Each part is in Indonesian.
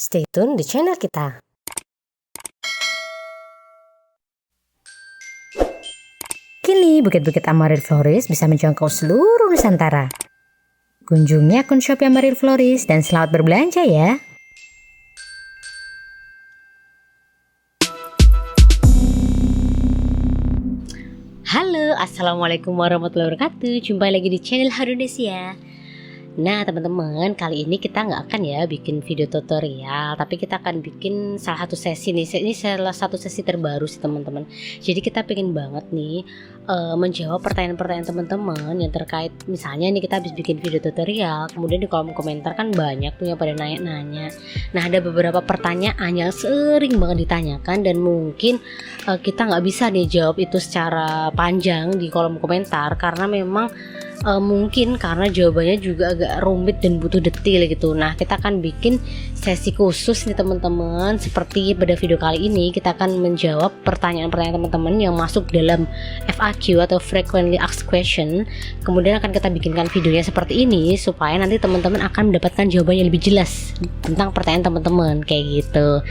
Stay tune di channel kita. Kini Bukit-Bukit Amaril Flores bisa menjangkau seluruh Nusantara. Kunjungi akun Shopee Amaril Flores dan selamat berbelanja ya. Halo, assalamualaikum warahmatullahi wabarakatuh. Jumpa lagi di channel Harunesia. Nah teman-teman, kali ini kita nggak akan ya bikin video tutorial, tapi kita akan bikin salah satu sesi nih. Ini salah satu sesi terbaru sih teman-teman. Jadi kita pengen banget nih menjawab pertanyaan-pertanyaan teman-teman yang terkait, misalnya nih kita habis bikin video tutorial, kemudian di kolom komentar kan banyak punya pada nanya-nanya. Nah ada beberapa pertanyaan yang sering banget ditanyakan dan mungkin kita nggak bisa nih jawab itu secara panjang di kolom komentar karena memang mungkin karena jawabannya juga agak rumit dan butuh detail gitu. Nah kita akan bikin sesi khusus nih teman-teman. Seperti pada video kali ini kita akan menjawab pertanyaan-pertanyaan teman-teman yang masuk dalam FAQ atau Frequently Asked Question. Kemudian akan kita bikinkan videonya seperti ini supaya nanti teman-teman akan mendapatkan jawaban yang lebih jelas tentang pertanyaan teman-teman kayak gitu.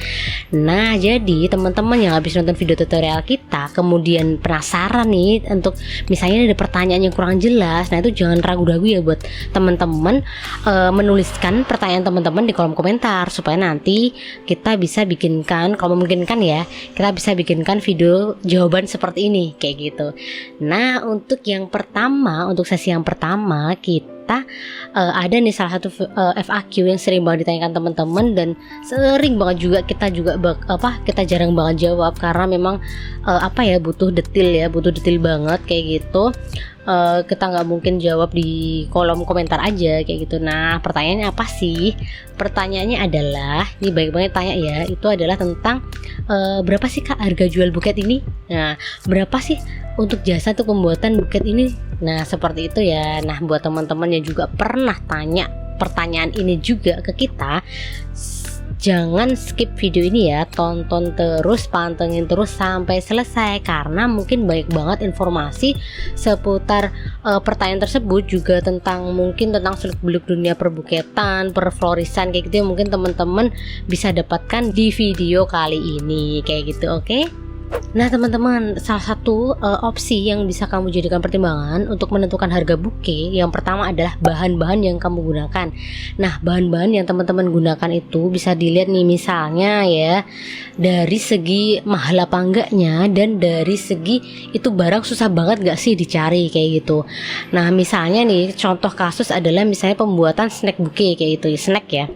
Nah jadi teman-teman yang habis nonton video tutorial kita kemudian penasaran nih untuk misalnya ada pertanyaan yang kurang jelas, nah itu jangan ragu-ragu ya buat teman-teman menuliskan pertanyaan teman-teman di kolom komentar supaya nanti kita bisa bikinkan, kalau memungkinkan ya, kita bisa bikinkan video jawaban seperti ini kayak gitu. Nah untuk yang pertama, untuk sesi yang pertama kita ada nih salah satu FAQ yang sering banget ditanyakan teman-teman dan sering banget juga kita kita jarang banget jawab karena memang butuh detail banget kayak gitu. Kita nggak mungkin jawab di kolom komentar aja kayak gitu. Nah pertanyaannya apa sih? Pertanyaannya adalah, ini baik banget tanya ya, itu adalah tentang berapa sih kak harga jual buket ini? Nah berapa sih untuk jasa untuk pembuatan buket ini? Nah seperti itu ya. Nah buat teman-teman yang juga pernah tanya pertanyaan ini juga ke kita, jangan skip video ini ya, tonton terus, pantengin terus sampai selesai karena mungkin banyak banget informasi seputar pertanyaan tersebut, juga mungkin tentang seluk-beluk dunia perbuketan, perflorisan kayak gitu yang mungkin teman-teman bisa dapatkan di video kali ini kayak gitu, oke? Nah teman-teman, salah satu opsi yang bisa kamu jadikan pertimbangan untuk menentukan harga buke, yang pertama adalah bahan-bahan yang kamu gunakan. Nah bahan-bahan yang teman-teman gunakan itu bisa dilihat nih, misalnya ya dari segi mahal apa enggaknya, dan dari segi itu barang susah banget gak sih dicari kayak gitu. Nah misalnya nih contoh kasus adalah misalnya pembuatan snack buke kayak gitu, snack ya.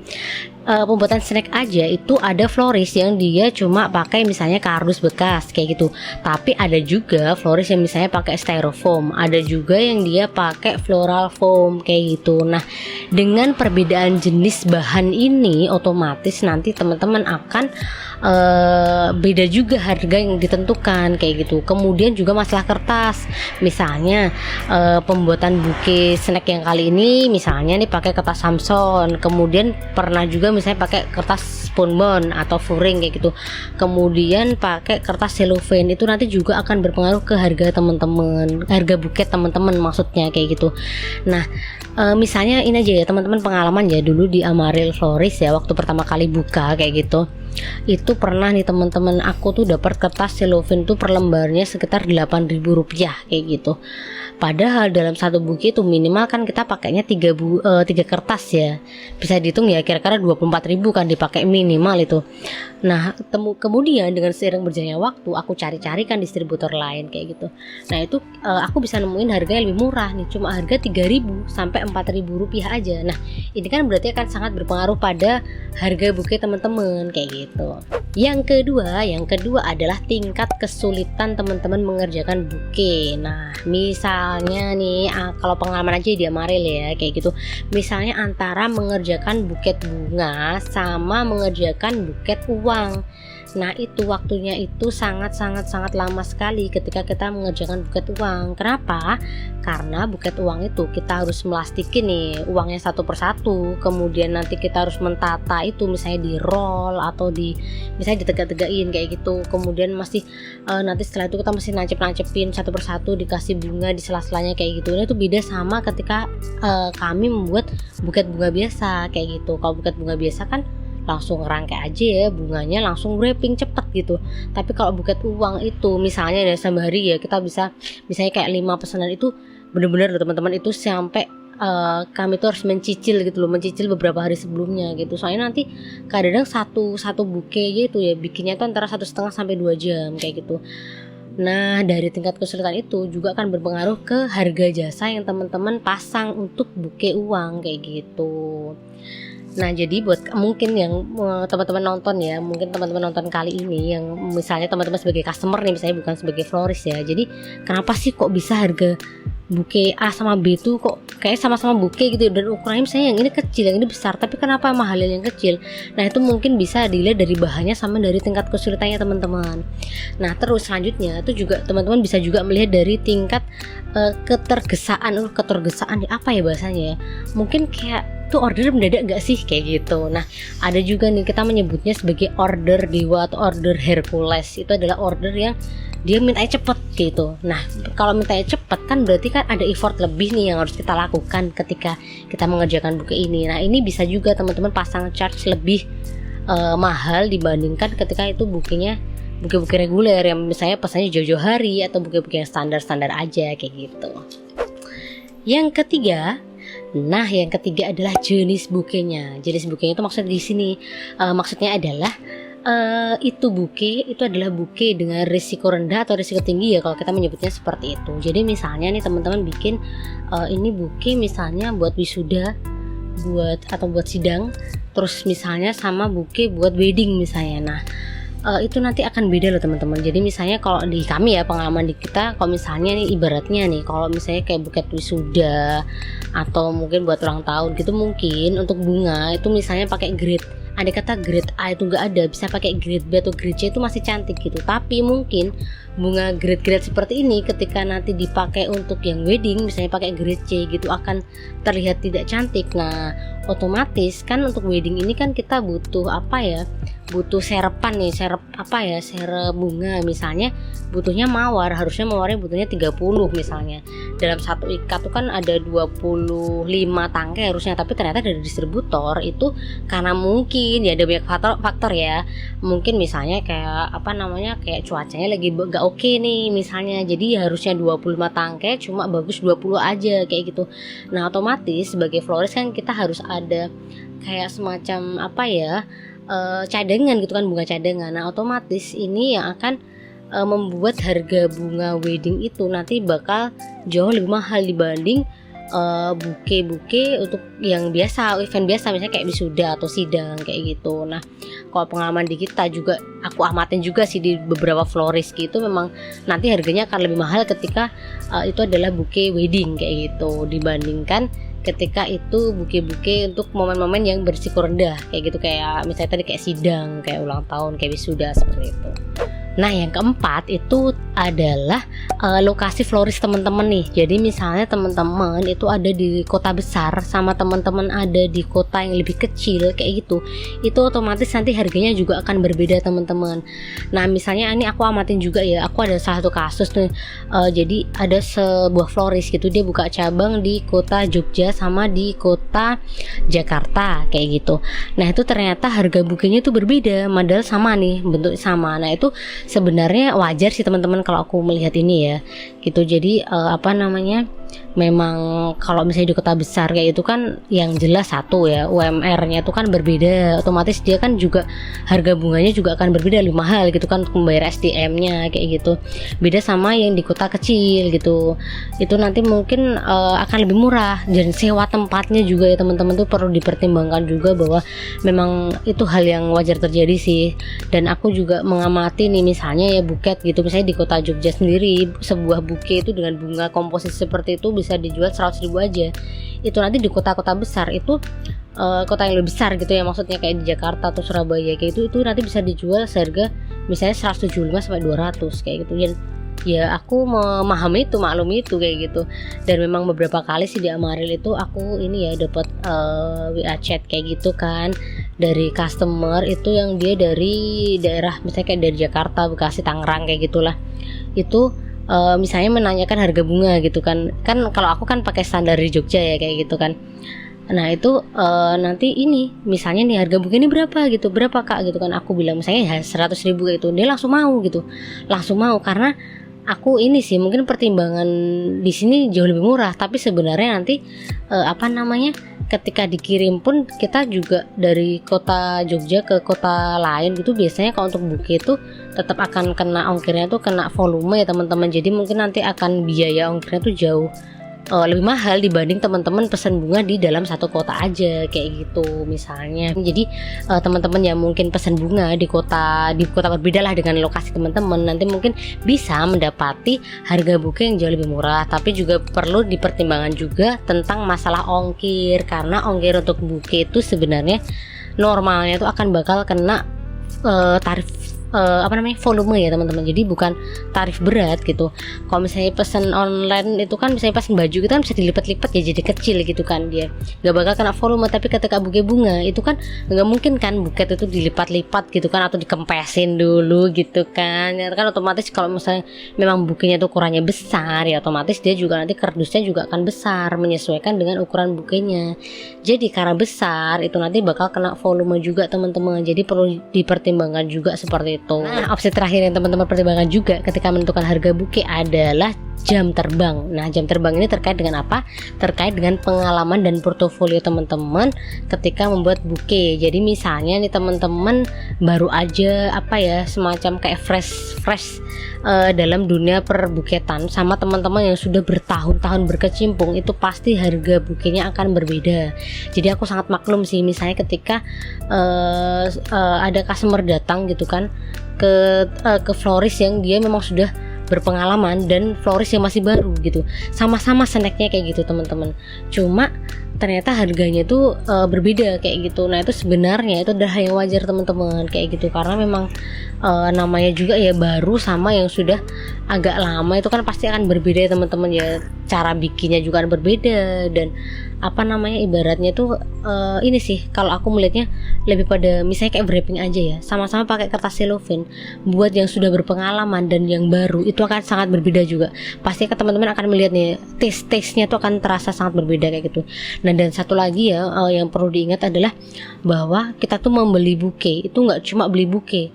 Pembuatan snack aja itu ada floris yang dia cuma pakai misalnya kardus bekas kayak gitu, tapi ada juga floris yang misalnya pakai styrofoam, ada juga yang dia pakai floral foam kayak gitu. Nah dengan perbedaan jenis bahan ini otomatis nanti teman-teman akan beda juga harga yang ditentukan kayak gitu. Kemudian juga masalah kertas, misalnya pembuatan buke snack yang kali ini misalnya nih pakai kertas Samson, kemudian pernah juga misalnya pakai kertas spunbon atau furing kayak gitu, kemudian pakai kertas cellophane, itu nanti juga akan berpengaruh ke harga teman-teman, harga buket teman-teman maksudnya kayak gitu. Nah misalnya ini aja ya teman-teman, pengalaman ya dulu di Amaril Flores ya, waktu pertama kali buka kayak gitu, itu pernah nih teman-teman aku tuh dapat kertas cellophane tuh per lembarnya sekitar Rp8.000 kayak gitu. Padahal dalam satu buku itu minimal kan kita pakainya 3 kertas ya, bisa dihitung ya kira-kira 24.000 kan dipakai minimal itu. Nah kemudian dengan seiring berjalannya waktu aku cari-cari kan distributor lain kayak gitu. Nah itu aku bisa nemuin harganya lebih murah nih, cuma harga 3.000 sampai Rp4.000 aja. Nah ini kan berarti akan sangat berpengaruh pada harga buke teman-teman kayak gitu. Yang kedua adalah tingkat kesulitan teman-teman mengerjakan buke. Nah misalnya nih kalau pengalaman aja di Amaril ya kayak gitu, misalnya antara mengerjakan buket bunga sama mengerjakan buket uang. Nah itu waktunya itu sangat lama sekali ketika kita mengerjakan buket uang. Kenapa? Karena buket uang itu kita harus melastikin nih uangnya satu persatu, kemudian nanti kita harus mentata itu misalnya di roll atau misalnya ditegak-tegain kayak gitu, kemudian masih nanti setelah itu kita masih nancep-nancepin satu persatu, dikasih bunga di sela-selanya kayak gitu. Nah itu beda sama ketika kami membuat buket bunga biasa kayak gitu. Kalau buket bunga biasa kan langsung ngerangkai aja ya bunganya, langsung wrapping cepet gitu. Tapi kalau buket uang itu misalnya dari sehari ya kita bisa misalnya kayak 5 pesanan itu bener-bener loh teman-teman, itu sampai kami tuh harus mencicil gitu loh, mencicil beberapa hari sebelumnya gitu. Soalnya nanti kadang-kadang satu buke gitu ya bikinnya tuh antara 1,5 sampai 2 jam kayak gitu. Nah dari tingkat kesulitan itu juga akan berpengaruh ke harga jasa yang teman-teman pasang untuk buke uang kayak gitu. Nah jadi buat mungkin yang teman-teman nonton ya, mungkin teman-teman nonton kali ini yang misalnya teman-teman sebagai customer nih, misalnya bukan sebagai florist ya. Jadi kenapa sih kok bisa harga buke A sama B tuh kok kayak sama-sama buke gitu, dan ukurannya misalnya yang ini kecil yang ini besar, tapi kenapa mahalnya yang kecil? Nah itu mungkin bisa dilihat dari bahannya sama dari tingkat kesulitannya teman-teman. Nah terus selanjutnya itu juga teman-teman bisa juga melihat dari tingkat ketergesaan apa ya bahasanya ya, mungkin kayak tuh order mendadak gak sih kayak gitu. Nah ada juga nih kita menyebutnya sebagai order dewa atau order Hercules. Itu adalah order yang dia mintanya cepet gitu. Nah kalau mintanya cepet kan berarti kan ada effort lebih nih yang harus kita lakukan ketika kita mengerjakan buku ini. Nah ini bisa juga teman-teman pasang charge lebih mahal dibandingkan ketika itu bukunya buku-buku reguler yang misalnya pesannya jauh-jauh hari, atau buku-buku yang standar-standar aja kayak gitu. Yang ketiga adalah jenis bukenya. Jenis bukenya itu maksudnya di sini maksudnya adalah itu buke itu adalah buke dengan risiko rendah atau risiko tinggi ya kalau kita menyebutnya seperti itu. Jadi misalnya nih teman-teman bikin ini buke misalnya buat wisuda, buat sidang, terus misalnya sama buke buat wedding misalnya. Nah itu nanti akan beda loh teman-teman. Jadi misalnya kalau di kami ya, pengalaman di kita, kalau misalnya nih ibaratnya nih kalau misalnya kayak buket wisuda atau mungkin buat ulang tahun gitu, mungkin untuk bunga itu misalnya pakai grade, andai kata grade A itu nggak ada, bisa pakai grade B atau grade C itu masih cantik gitu. Tapi mungkin bunga grade-grade seperti ini ketika nanti dipakai untuk yang wedding misalnya pakai grade C gitu akan terlihat tidak cantik. Nah otomatis kan untuk wedding ini kan kita butuh butuh serepan nih, serep bunga misalnya butuhnya mawar, harusnya mawarnya butuhnya 30 misalnya. Dalam satu ikat tuh kan ada 25 tangkai harusnya, tapi ternyata dari distributor itu karena mungkin ya ada banyak faktor ya. Mungkin misalnya kayak cuacanya lagi gak oke nih misalnya, jadi harusnya 25 tangkai cuma bagus 20 aja kayak gitu. Nah otomatis sebagai florist kan kita harus ada kayak semacam cadangan gitu kan, bunga cadangan. Nah otomatis ini yang akan membuat harga bunga wedding itu nanti bakal jauh lebih mahal dibanding buke-buke untuk yang biasa, event biasa misalnya kayak wisuda atau sidang kayak gitu. Nah kalau pengalaman di kita juga aku amatin juga sih di beberapa florist gitu, memang nanti harganya akan lebih mahal ketika itu adalah buke wedding kayak gitu dibandingkan ketika itu buke-buke untuk momen-momen yang berisiko rendah kayak gitu, kayak misalnya tadi kayak sidang, kayak ulang tahun, kayak wisuda seperti itu. Nah yang keempat itu adalah lokasi florist teman-teman nih. Jadi misalnya teman-teman itu ada di kota besar sama teman-teman ada di kota yang lebih kecil kayak gitu, itu otomatis nanti harganya juga akan berbeda teman-teman. Nah misalnya ini aku amatin juga ya, aku ada salah satu kasus nih, jadi ada sebuah florist gitu, dia buka cabang di kota Jogja sama di kota Jakarta kayak gitu. Nah itu ternyata harga bukenya itu berbeda, padahal sama nih, bentuk sama. Nah itu sebenarnya wajar sih teman-teman kalau aku melihat ini ya gitu. Jadi memang kalau misalnya di kota besar kayak itu kan yang jelas satu ya UMR-nya itu kan berbeda, otomatis dia kan juga harga bunganya juga akan berbeda, lebih mahal gitu kan untuk membayar SDM-nya kayak gitu. Beda sama yang di kota kecil gitu, itu nanti mungkin akan lebih murah, dan sewa tempatnya juga ya teman-teman tuh perlu dipertimbangkan juga, bahwa memang itu hal yang wajar terjadi sih. Dan aku juga mengamati nih misalnya ya buket gitu, misalnya di kota Jogja sendiri sebuah buke itu dengan bunga komposisi seperti itu bisa dijual 100.000 aja. Itu nanti di kota-kota besar itu kota yang lebih besar gitu ya, maksudnya kayak di Jakarta atau Surabaya kayak itu nanti bisa dijual seharga misalnya 175 sampai 200 kayak gitu. Ya aku memahami itu, maklum itu kayak gitu. Dan memang beberapa kali sih di Amaril itu aku ini ya dapat WA chat kayak gitu kan dari customer itu yang dia dari daerah misalnya kayak dari Jakarta, Bekasi, Tangerang kayak gitulah. Itu misalnya menanyakan harga bunga gitu kan kalau aku kan pakai standar di Jogja ya kayak gitu kan. Nah itu nanti ini misalnya nih harga buku ini berapa gitu, berapa kak gitu kan, aku bilang misalnya ya 100.000 gitu, dia langsung mau gitu, langsung mau karena aku ini sih mungkin pertimbangan di sini jauh lebih murah, tapi sebenarnya nanti apa namanya ketika dikirim pun kita juga dari kota Jogja ke kota lain gitu, biasanya kalau untuk buku itu tetap akan kena ongkirnya tuh kena volume ya teman-teman, jadi mungkin nanti akan biaya ongkirnya tuh jauh lebih mahal dibanding teman-teman pesan bunga di dalam satu kota aja kayak gitu misalnya. Jadi teman-teman yang mungkin pesan bunga di kota berbeda lah dengan lokasi teman-teman, nanti mungkin bisa mendapati harga buke yang jauh lebih murah. Tapi juga perlu dipertimbangkan juga tentang masalah ongkir, karena ongkir untuk buke itu sebenarnya normalnya itu akan bakal kena tarif volume ya teman-teman, jadi bukan tarif berat gitu. Kalau misalnya pesan online itu kan misalnya pesan baju itu kan bisa dilipat-lipat ya jadi kecil gitu kan, dia nggak bakal kena volume. Tapi ketika buke bunga itu kan nggak mungkin kan buket itu dilipat-lipat gitu kan, atau dikempesin dulu gitu kan ya kan, otomatis kalau misalnya memang bukenya itu ukurannya besar ya otomatis dia juga nanti kardusnya juga akan besar menyesuaikan dengan ukuran bukenya. Jadi karena besar itu nanti bakal kena volume juga teman-teman, jadi perlu dipertimbangkan juga seperti itu. Nah, opsi terakhir yang teman-teman pertimbangkan juga ketika menentukan harga buke adalah jam terbang. Nah, jam terbang ini terkait dengan apa? Terkait dengan pengalaman dan portofolio teman-teman ketika membuat buke. Jadi misalnya nih teman-teman baru aja semacam kayak fresh dalam dunia perbuketan sama teman-teman yang sudah bertahun-tahun berkecimpung, itu pasti harga bukenya akan berbeda. Jadi aku sangat maklum sih misalnya ketika ada customer datang gitu kan ke florist yang dia memang sudah berpengalaman dan florist yang masih baru gitu, sama-sama snacknya kayak gitu teman-teman, cuma ternyata harganya tuh berbeda kayak gitu. Nah itu sebenarnya itu udah hal yang wajar teman-teman kayak gitu, karena memang namanya juga ya baru sama yang sudah agak lama itu kan pasti akan berbeda ya teman-teman ya, cara bikinnya juga akan berbeda. Dan ibaratnya tuh ini sih kalau aku melihatnya lebih pada misalnya kayak wrapping aja ya, sama-sama pakai kertas cellophane. Buat yang sudah berpengalaman dan yang baru itu akan sangat berbeda juga. Pasti teman-teman akan melihat nih taste-nya tuh akan terasa sangat berbeda kayak gitu. Nah dan satu lagi ya yang perlu diingat adalah bahwa kita tuh membeli buke itu nggak cuma beli buke,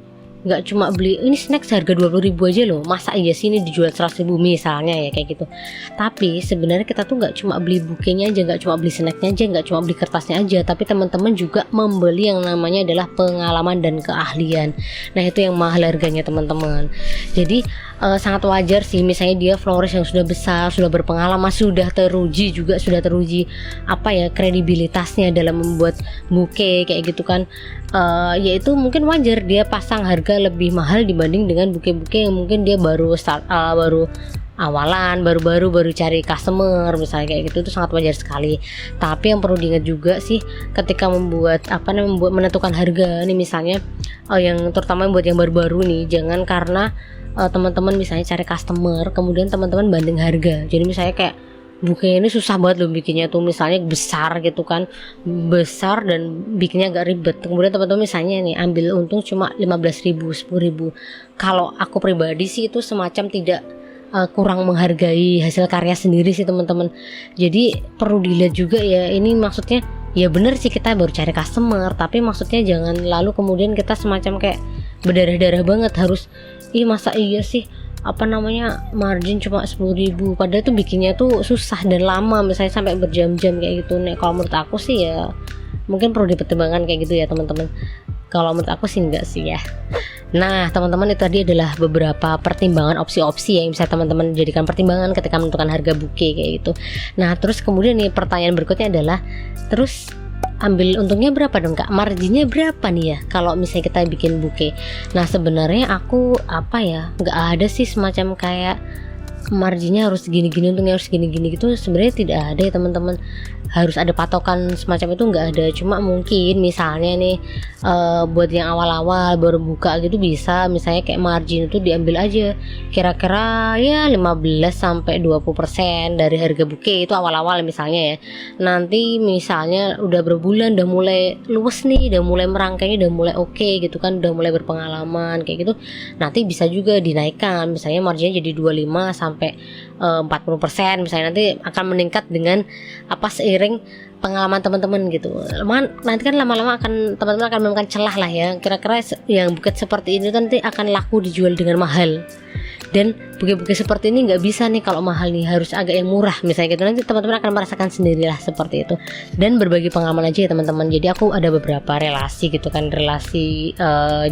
nggak cuma beli ini snack seharga 20.000 aja loh, masa iya sih ini dijual 100.000 misalnya ya kayak gitu. Tapi sebenarnya kita tuh nggak cuma beli bukenya aja, nggak cuma beli snacknya aja, nggak cuma beli kertasnya aja, tapi teman-teman juga membeli yang namanya adalah pengalaman dan keahlian. Nah itu yang mahal harganya teman-teman. Jadi sangat wajar sih misalnya dia florist yang sudah besar, sudah berpengalaman, sudah teruji kredibilitasnya dalam membuat buke kayak gitu kan, yaitu mungkin wajar dia pasang harga lebih mahal dibanding dengan buke-buke yang mungkin dia baru awalan, baru cari customer misalnya kayak gitu, itu sangat wajar sekali. Tapi yang perlu diingat juga sih ketika menentukan harga nih misalnya yang terutama buat yang baru-baru nih, jangan karena teman-teman misalnya cari customer kemudian teman-teman banding harga. Jadi misalnya kayak buke ini susah banget loh bikinnya tuh, misalnya besar gitu kan, besar dan bikinnya agak ribet, kemudian teman-teman misalnya nih ambil untung cuma 15.000, 10.000. Kalau aku pribadi sih itu semacam tidak kurang menghargai hasil karya sendiri sih teman-teman. Jadi perlu dilihat juga ya, ini maksudnya ya bener sih kita baru cari customer, tapi maksudnya jangan lalu kemudian kita semacam kayak berdarah-darah banget harus masa iya sih margin cuma 10.000, padahal tuh bikinnya tuh susah dan lama, misalnya sampai berjam-jam kayak gitu. Nih kalau menurut aku sih ya mungkin perlu dipertimbangkan kayak gitu ya teman-teman. Kalau menurut aku sih enggak sih ya. Nah teman-teman, itu tadi adalah beberapa pertimbangan opsi-opsi yang bisa teman-teman jadikan pertimbangan ketika menentukan harga buke kayak gitu. Nah terus kemudian nih pertanyaan berikutnya adalah, terus ambil untungnya berapa dong kak, marginnya berapa nih ya kalau misalnya kita bikin buke. Nah sebenarnya aku nggak ada sih semacam kayak marginnya harus gini-gini, untungnya harus gini-gini gitu, sebenarnya tidak ada ya teman-teman. Harus ada patokan semacam itu nggak ada. Cuma mungkin misalnya nih buat yang awal-awal baru buka gitu bisa misalnya kayak margin itu diambil aja kira-kira ya 15-20% dari harga buke itu awal-awal misalnya ya. Nanti misalnya udah berbulan, udah mulai luwes nih, udah mulai merangkainya, udah mulai oke gitu kan, udah mulai berpengalaman kayak gitu, nanti bisa juga dinaikkan misalnya marginnya jadi 25-40% misalnya, nanti akan meningkat dengan seiring sharing pengalaman teman-teman gitu. Nanti kan lama-lama teman-teman akan menemukan celah lah ya. Kira-kira yang buket seperti ini nanti akan laku dijual dengan mahal. Dan buket-buket seperti ini nggak bisa nih kalau mahal nih, harus agak yang murah misalnya gitu. Nanti teman-teman akan merasakan sendirilah seperti itu. Dan berbagi pengalaman aja ya teman-teman. Jadi aku ada beberapa relasi gitu kan, relasi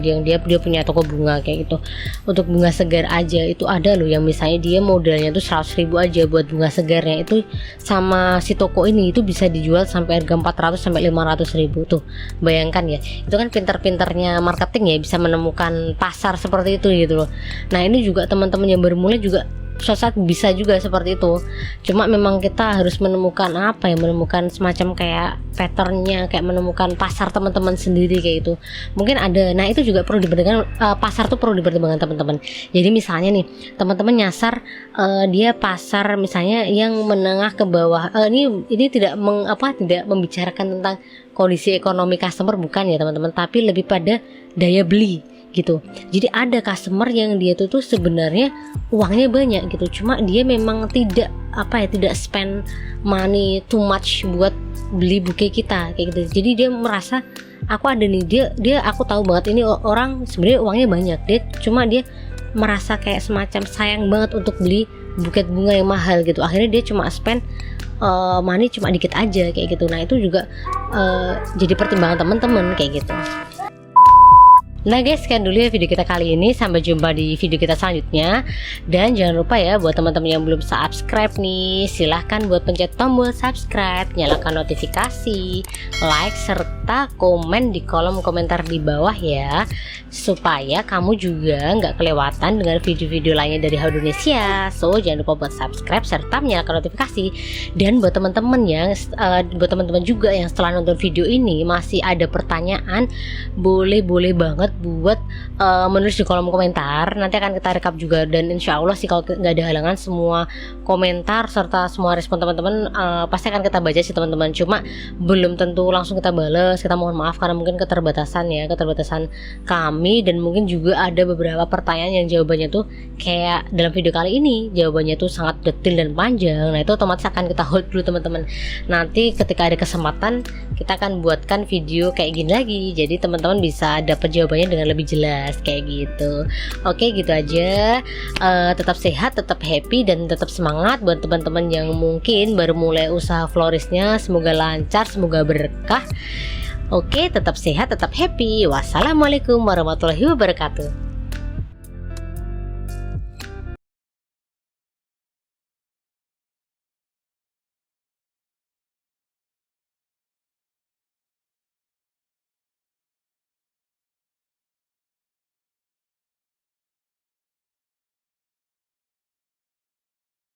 yang dia punya toko bunga kayak gitu. Untuk bunga segar aja itu ada loh yang misalnya dia modalnya tuh 100.000 aja buat bunga segarnya, itu sama si toko ini itu bisa dijual sampai harga 400 sampai 500.000 tuh. Bayangkan ya, itu kan pintar-pintarnya marketing ya, bisa menemukan pasar seperti itu gitu loh. Nah ini juga teman-teman yang baru mulai juga suatu saat bisa juga seperti itu. Cuma memang kita harus menemukan menemukan semacam kayak patternnya, kayak menemukan pasar teman-teman sendiri kayak itu. Mungkin ada. Nah itu juga perlu dipertimbangkan, pasar tuh perlu dipertimbangkan teman-teman. Jadi misalnya nih teman-teman nyasar dia pasar misalnya yang menengah ke bawah. Ini tidak tidak membicarakan tentang kondisi ekonomi customer, bukan ya teman-teman, tapi lebih pada daya beli gitu. Jadi ada customer yang dia tuh sebenarnya uangnya banyak gitu, cuma dia memang tidak spend money too much buat beli buke kita kayak gitu. Jadi dia merasa aku ada nih, dia aku tahu banget ini orang sebenarnya uangnya banyak, dia merasa kayak semacam sayang banget untuk beli buket bunga yang mahal gitu. Akhirnya dia cuma spend money cuma dikit aja kayak gitu. Nah itu juga jadi pertimbangan teman-teman kayak gitu. Nah guys, sekian dulu ya video kita kali ini. Sampai jumpa di video kita selanjutnya. Dan jangan lupa ya buat teman-teman yang belum subscribe nih, silahkan buat pencet tombol subscribe, nyalakan notifikasi, like, serta komen di kolom komentar di bawah ya, supaya kamu juga nggak kelewatan dengan video-video lainnya dari Indonesia. So jangan lupa buat subscribe serta menyalakan notifikasi. Dan buat teman-teman juga yang setelah nonton video ini masih ada pertanyaan, boleh banget buat menulis di kolom komentar. Nanti akan kita rekap juga, dan insya Allah sih kalau nggak ada halangan semua komentar serta semua respon teman-teman pasti akan kita baca sih teman-teman. Cuma belum tentu langsung kita balas, kita mohon maaf karena mungkin keterbatasan kami, dan mungkin juga ada beberapa pertanyaan yang jawabannya tuh kayak dalam video kali ini jawabannya tuh sangat detail dan panjang. Nah itu otomatis akan kita hold dulu teman-teman. Nanti ketika ada kesempatan kita akan buatkan video kayak gini lagi, jadi teman-teman bisa dapat jawabannya dengan lebih jelas kayak gitu. Oke gitu aja. Tetap sehat, tetap happy, dan tetap semangat buat teman-teman yang mungkin baru mulai usaha florisnya. Semoga lancar, semoga berkah. Oke, tetap sehat, tetap happy. Wassalamualaikum warahmatullahi wabarakatuh.